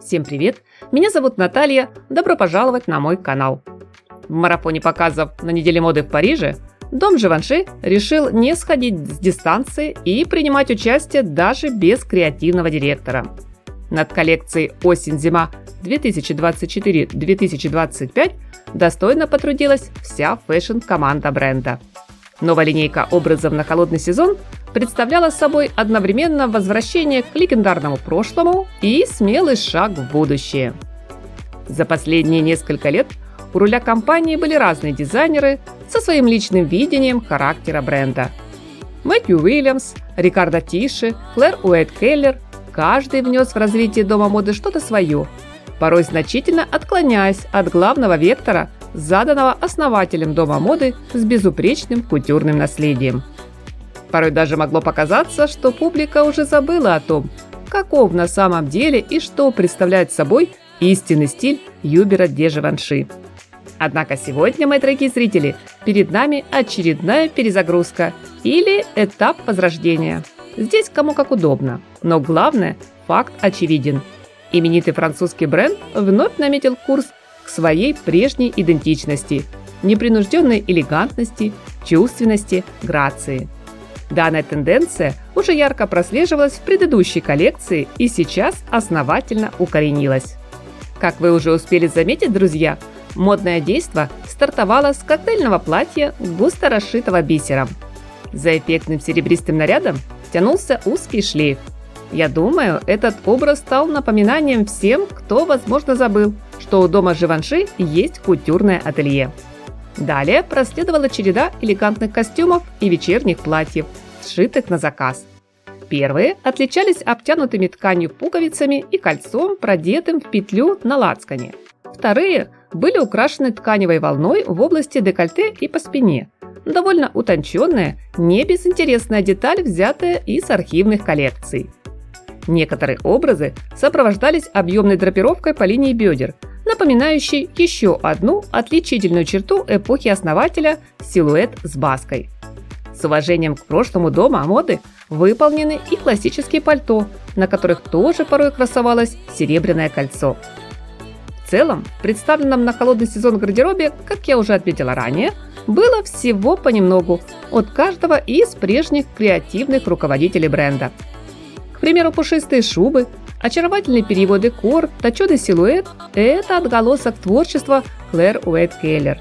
Всем привет! Меня зовут Наталья. Добро пожаловать на мой канал. В марафоне показов на неделе моды в Париже дом Givenchy решил не сходить с дистанции и принимать участие даже без креативного директора. Над коллекцией осень-зима 2024-2025 достойно потрудилась вся фэшн-команда бренда. Новая линейка образов на холодный сезон представляла собой одновременно возвращение к легендарному прошлому и смелый шаг в будущее. За последние несколько лет у руля компании были разные дизайнеры со своим личным видением характера бренда. Мэтью Уильямс, Рикардо Тиши, Клэр Уэйт-Келлер – каждый внес в развитие дома моды что-то свое, порой значительно отклоняясь от главного вектора, заданного основателем дома моды с безупречным кутюрным наследием. Порой даже могло показаться, что публика уже забыла о том, каков на самом деле и что представляет собой истинный стиль Hubert de Givenchy. Однако сегодня, мои дорогие зрители, перед нами очередная перезагрузка или этап возрождения. Здесь кому как удобно, но главное, факт очевиден. Именитый французский бренд вновь наметил курс к своей прежней идентичности, непринужденной элегантности, чувственности, грации. Данная тенденция уже ярко прослеживалась в предыдущей коллекции и сейчас основательно укоренилась. Как вы уже успели заметить, друзья, модное действо стартовало с коктейльного платья, густо расшитого бисером. За эффектным серебристым нарядом тянулся узкий шлейф. Я думаю, этот образ стал напоминанием всем, кто, возможно, забыл, что у дома Givenchy есть кутюрное ателье. Далее проследовала череда элегантных костюмов и вечерних платьев, сшитых на заказ. Первые отличались обтянутыми тканью пуговицами и кольцом, продетым в петлю на лацкане. Вторые были украшены тканевой волной в области декольте и по спине. Довольно утонченная, не безинтересная деталь, взятая из архивных коллекций. Некоторые образы сопровождались объемной драпировкой по линии бедер, напоминающей еще одну отличительную черту эпохи основателя – силуэт с баской. С уважением к прошлому дома моды выполнены и классические пальто, на которых тоже порой красовалось серебряное кольцо. В целом, в представленном на холодный сезон гардеробе, как я уже отметила ранее, было всего понемногу от каждого из прежних креативных руководителей бренда. К примеру, пушистые шубы, очаровательный перьевой декор, точеный силуэт – это отголосок творчества Клэр Уэйт-Келлер.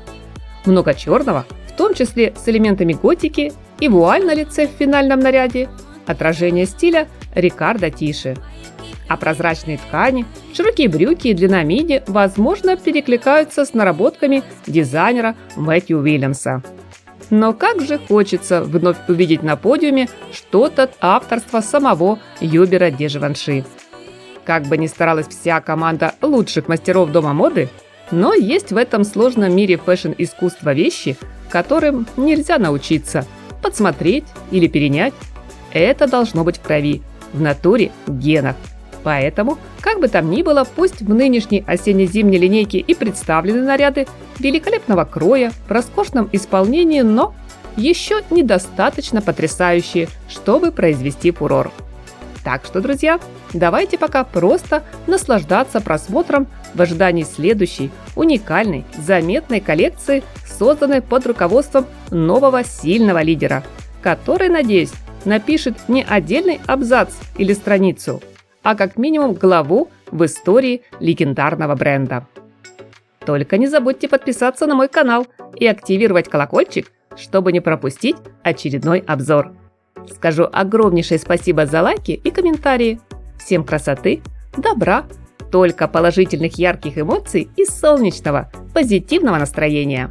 Много черного, в том числе с элементами готики, и вуаль на лице в финальном наряде – отражение стиля Рикардо Тиши. А прозрачные ткани, широкие брюки и длина миди, возможно, перекликаются с наработками дизайнера Мэтью Уильямса. Но как же хочется вновь увидеть на подиуме что-то авторства самого Hubert de Givenchy. Как бы ни старалась вся команда лучших мастеров дома моды, но есть в этом сложном мире фэшн-искусства вещи, которым нельзя научиться, подсмотреть или перенять. Это должно быть в крови, в натуре, в генах. Поэтому, как бы там ни было, пусть в нынешней осенне-зимней линейке и представлены наряды великолепного кроя, в роскошном исполнении, но еще недостаточно потрясающие, чтобы произвести фурор. Так что, друзья, давайте пока просто наслаждаться просмотром в ожидании следующей, уникальной, заметной коллекции, созданной под руководством нового сильного лидера, который, надеюсь, напишет не отдельный абзац или страницу, а как минимум главу в истории легендарного бренда. Только не забудьте подписаться на мой канал и активировать колокольчик, чтобы не пропустить очередной обзор. Скажу огромнейшее спасибо за лайки и комментарии. Всем красоты, добра, только положительных ярких эмоций и солнечного, позитивного настроения.